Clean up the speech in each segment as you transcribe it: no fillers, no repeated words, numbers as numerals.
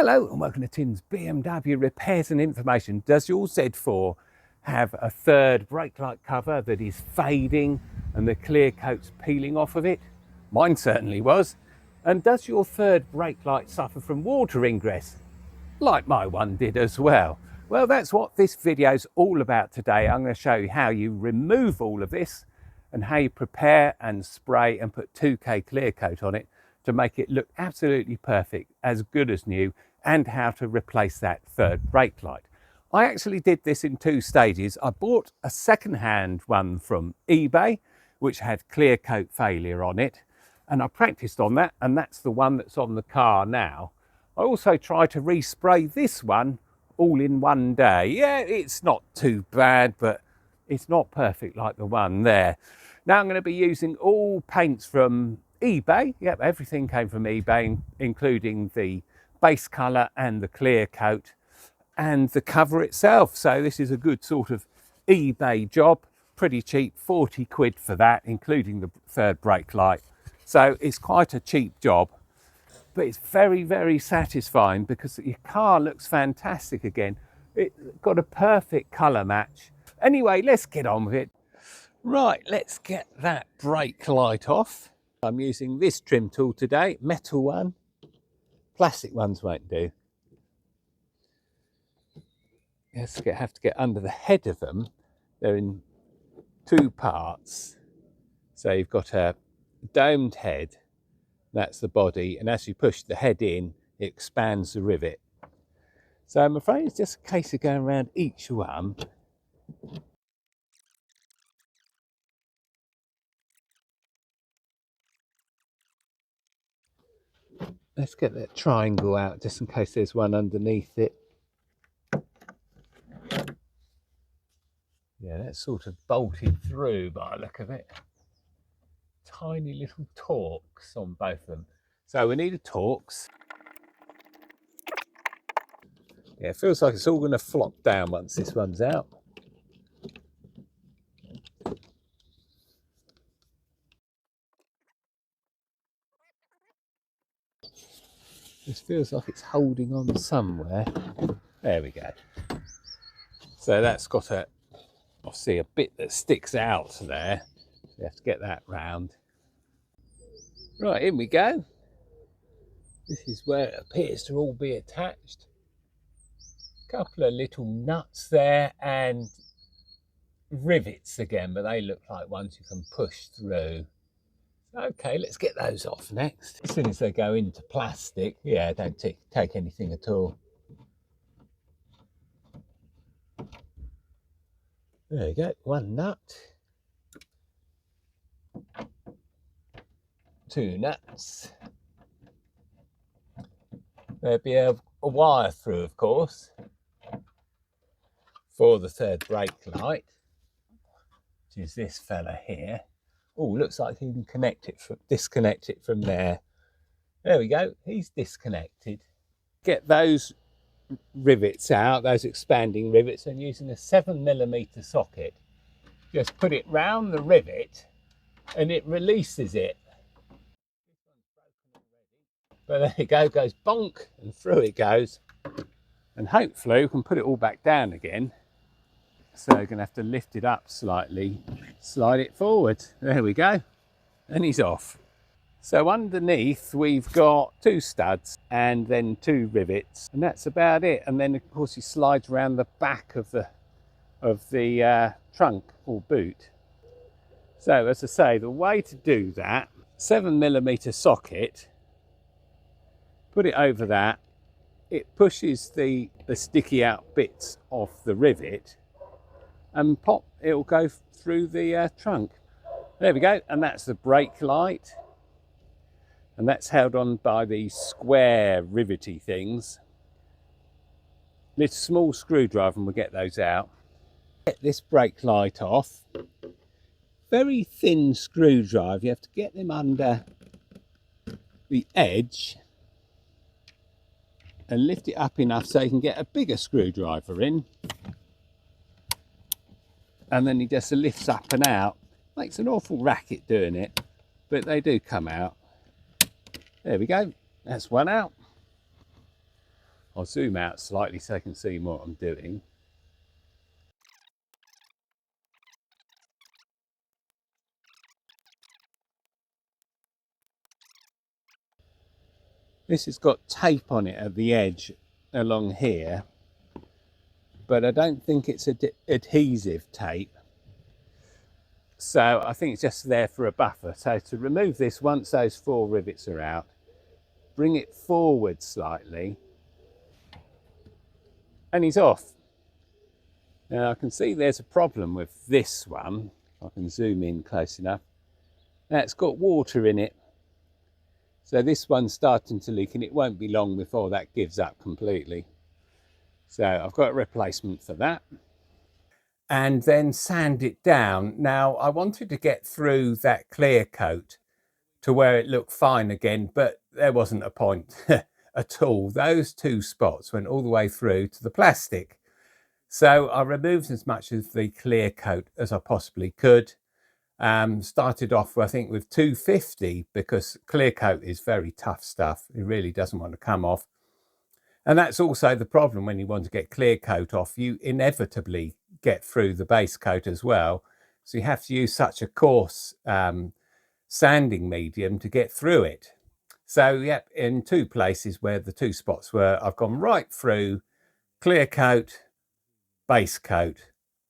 Hello and welcome to Tim's BMW Repairs and Information. Does your Z4 have a third brake light cover that is fading and the clear coat's peeling off of it? Mine certainly was. And does your third brake light suffer from water ingress? Like my one did as well. Well, that's what this video is all about today. I'm going to show you how you remove all of this and how you prepare and spray and put 2K clear coat on it to make it look absolutely perfect, as good as new, and how to replace that third brake light. I actually did this in two stages. I bought a second-hand one from eBay, which had clear coat failure on it, and I practiced on that, and that's the one that's on the car now. I also tried to respray this one all in one day. Yeah, it's not too bad, but it's not perfect like the one there. Now I'm going to be using all paints from eBay. Yep, everything came from eBay, including the base colour and the clear coat and the cover itself. So this is a good sort of eBay job, pretty cheap, 40 quid for that, including the third brake light. So it's quite a cheap job, but it's very, very satisfying because your car looks fantastic again. It's got a perfect colour match. Anyway, let's get on with it. Right, let's get that brake light off. I'm using this trim tool today, metal one. Plastic ones won't do. Have to get under the head of them. They're in two parts. So you've got a domed head, that's the body, and as you push the head in, it expands the rivet. So I'm afraid it's just a case of going around each one. Let's get that triangle out just in case there's one underneath it. Yeah, that's sort of bolted through by the look of it. Tiny little Torx on both of them. So we need a Torx. Yeah, it feels like it's all going to flop down once this one's out. This feels like it's holding on somewhere. There we go. So that's got obviously a bit that sticks out there. You have to get that round. Right, in we go. This is where it appears to all be attached. A couple of little nuts there and rivets again, but they look like ones you can push through. Okay, let's get those off next. As soon as they go into plastic, yeah, don't take anything at all. There you go, one nut. Two nuts. There'll be a wire through, of course, for the third brake light, which is this fella here. Oh, looks like he can disconnect it from there. There we go, he's disconnected. Get those rivets out, those expanding rivets, and using a 7mm socket, just put it round the rivet and it releases it. But there you go, goes bonk and through it goes. And hopefully we can put it all back down again. So we're going to have to lift it up slightly, slide it forward. There we go. And he's off. So underneath we've got two studs and then two rivets, and that's about it. And then of course he slides around the back of the trunk or boot. So as I say, the way to do that, 7mm socket, put it over that, it pushes the sticky out bits off the rivet and pop, it'll go through the trunk. There we go, and that's the brake light. And that's held on by these square rivety things. This small screwdriver and we'll get those out. Get this brake light off. Very thin screwdriver, you have to get them under the edge and lift it up enough so you can get a bigger screwdriver in. And then he just lifts up and out. Makes an awful racket doing it, but they do come out. There we go, that's one out. I'll zoom out slightly so I can see what I'm doing. This has got tape on it at the edge along here, but I don't think it's adhesive tape. So I think it's just there for a buffer. So to remove this, once those 4 rivets are out, bring it forward slightly, and he's off. Now I can see there's a problem with this one. I can zoom in close enough. Now it's got water in it. So this one's starting to leak, and it won't be long before that gives up completely. So I've got a replacement for that. And then sand it down. Now I wanted to get through that clear coat to where it looked fine again, but there wasn't a point at all. Those 2 spots went all the way through to the plastic. So I removed as much of the clear coat as I possibly could. Started off, I think, with 250 because clear coat is very tough stuff. It really doesn't want to come off. And that's also the problem when you want to get clear coat off. You inevitably get through the base coat as well. So you have to use such a coarse sanding medium to get through it. So yep, in 2 places where the 2 spots were, I've gone right through clear coat, base coat,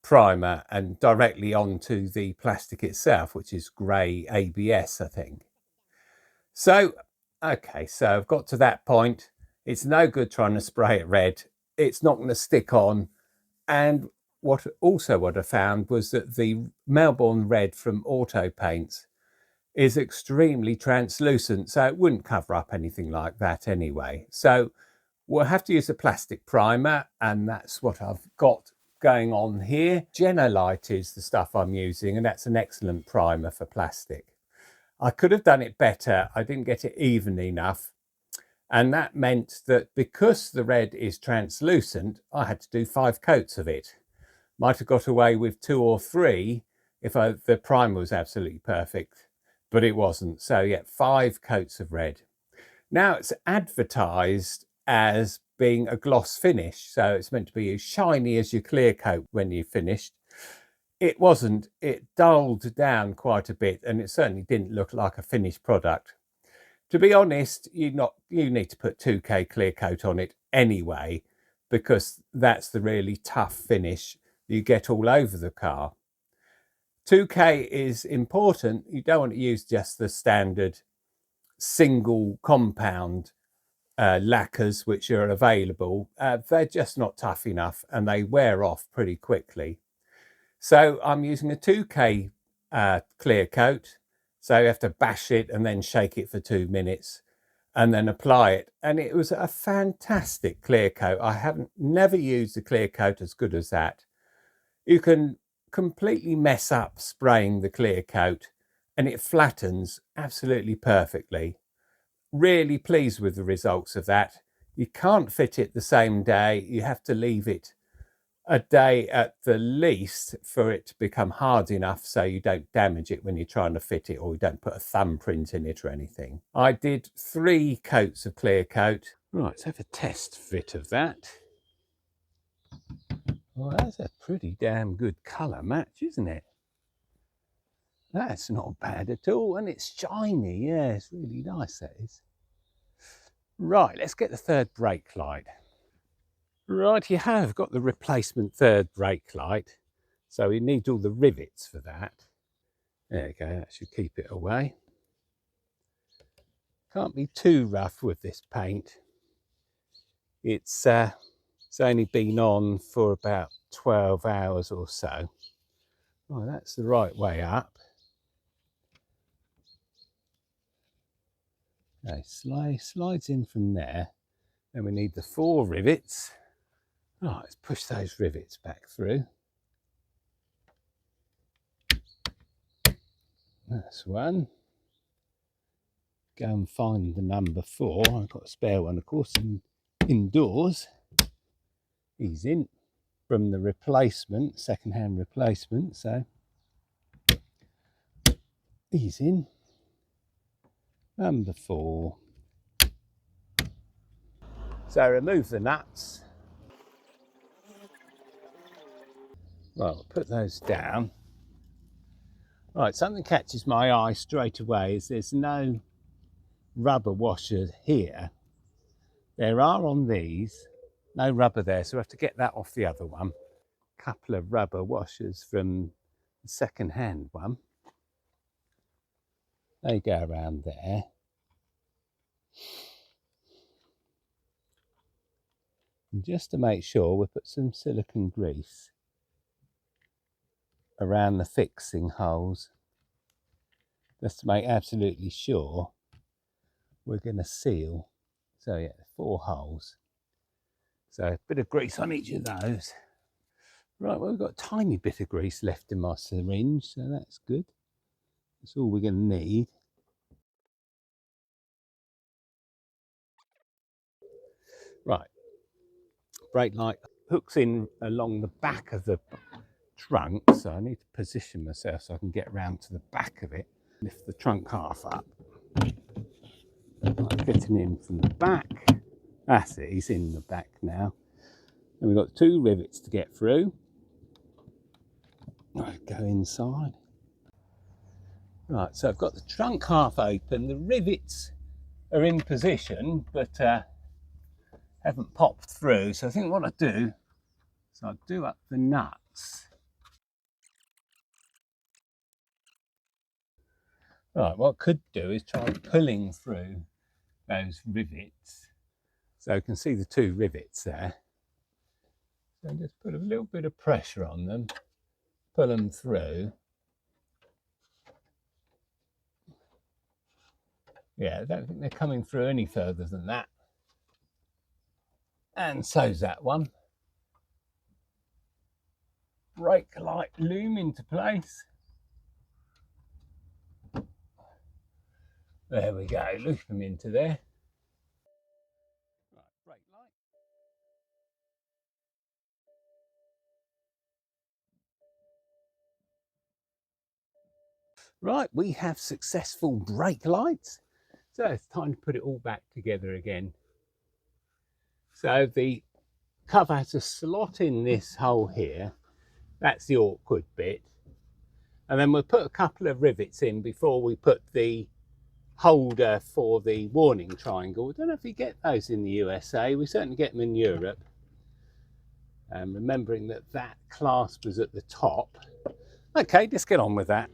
primer, and directly onto the plastic itself, which is grey ABS, I think. So, okay, so I've got to that point. It's no good trying to spray it red. It's not going to stick on. And what I found was that the Melbourne Red from Auto Paints is extremely translucent, so it wouldn't cover up anything like that anyway. So we'll have to use a plastic primer, and that's what I've got going on here. Genolite is the stuff I'm using, and that's an excellent primer for plastic. I could have done it better. I didn't get it even enough. And that meant that because the red is translucent, I had to do 5 coats of it. Might have got away with 2 or 3 if the primer was absolutely perfect, but it wasn't. So yeah, 5 coats of red. Now it's advertised as being a gloss finish, so it's meant to be as shiny as your clear coat when you finished. It wasn't. It dulled down quite a bit, and it certainly didn't look like a finished product. To be honest, you need to put 2K clear coat on it anyway, because that's the really tough finish you get all over the car. 2K is important. You don't want to use just the standard single compound lacquers which are available. They're just not tough enough, and they wear off pretty quickly. So I'm using a 2K clear coat. So you have to bash it and then shake it for 2 minutes and then apply it. And it was a fantastic clear coat. I haven't never used a clear coat as good as that. You can completely mess up spraying the clear coat, and it flattens absolutely perfectly. Really pleased with the results of that. You can't fit it the same day. You have to leave it a day at the least for it to become hard enough so you don't damage it when you're trying to fit it, or you don't put a thumbprint in it or anything. I did 3 coats of clear coat. Right, let's have a test fit of that. Well, that's a pretty damn good colour match, isn't it? That's not bad at all, and it's shiny. Yeah, it's really nice, that is. Right, let's get the 3rd brake light. Right, you have got the replacement 3rd brake light, so we need all the rivets for that. There you go, that should keep it away. Can't be too rough with this paint. It's only been on for about 12 hours or so. Oh, that's the right way up. Okay, slides in from there. Then we need the 4 rivets. Right, let's push those rivets back through. That's one. Go and find the number 4. I've got a spare one, of course, indoors. He's in from the replacement, second-hand replacement, so he's in. Number 4. So remove the nuts. Right, we'll put those down. Right, something catches my eye straight away is there's no rubber washer here. There are on these, no rubber there, so we have to get that off the other one. Couple of rubber washers from the second-hand one. They go around there. And just to make sure, we'll put some silicone grease around the fixing holes, just to make absolutely sure we're going to seal. So yeah, 4 holes. So a bit of grease on each of those. Right, well, we've got a tiny bit of grease left in my syringe, so that's good. That's all we're going to need. Right, brake light hooks in along the back of the trunk, so I need to position myself so I can get around to the back of it. Lift the trunk half up. Like getting in from the back. That's it, he's in the back now. And we've got 2 rivets to get through. Right, go inside. Right, so I've got the trunk half open. The rivets are in position, but haven't popped through. So I think what I do is I'll do up the nuts. Right, what I could do is try pulling through those rivets. So you can see the 2 rivets there. So just put a little bit of pressure on them, pull them through. Yeah, I don't think they're coming through any further than that. And so's that one. Brake light loom into place. There we go, loop them into there. Right, brake light. Right, we have successful brake lights. So it's time to put it all back together again. So the cover has a slot in this hole here. That's the awkward bit. And then we'll put a couple of rivets in before we put the holder for the warning triangle. I don't know if you get those in the USA. We certainly get them in Europe. Remembering that that clasp was at the top. Okay, let's get on with that.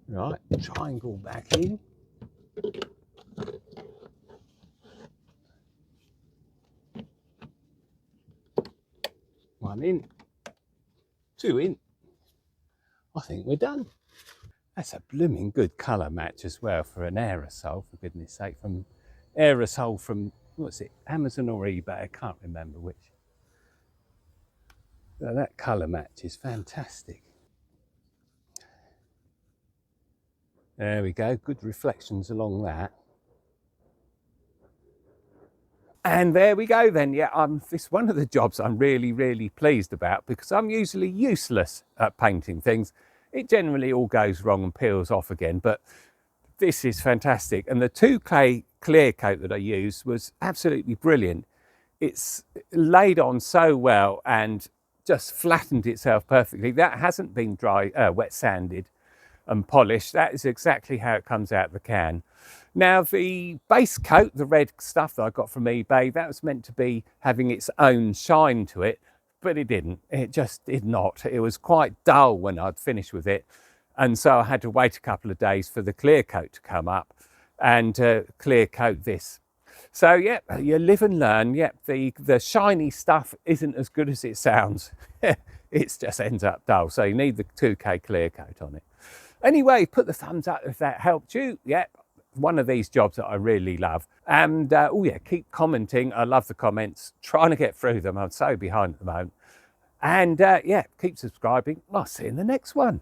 Right, triangle back in. One in, 2 in. I think we're done. That's a blooming good colour match as well for an aerosol, for goodness sake, from aerosol from, what's it, Amazon or eBay, I can't remember which. So that colour match is fantastic. There we go, good reflections along that. And there we go then. Yeah, this is one of the jobs I'm really, really pleased about, because I'm usually useless at painting things. It generally all goes wrong and peels off again, but this is fantastic. And the 2K clear coat that I used was absolutely brilliant. It's laid on so well and just flattened itself perfectly. That hasn't been wet sanded and polished. That is exactly how it comes out of the can. Now the base coat, the red stuff that I got from eBay, that was meant to be having its own shine to it, but it didn't. It just did not. It was quite dull when I'd finished with it. And so I had to wait a couple of days for the clear coat to come up and clear coat this. So yeah, you live and learn. Yeah, the shiny stuff isn't as good as it sounds. It just ends up dull. So you need the 2K clear coat on it. Anyway, put the thumbs up if that helped you. Yeah, one of these jobs that I really love. And oh yeah, keep commenting. I love the comments. Trying to get through them. I'm so behind at the moment. And yeah, keep subscribing. I'll see you in the next one.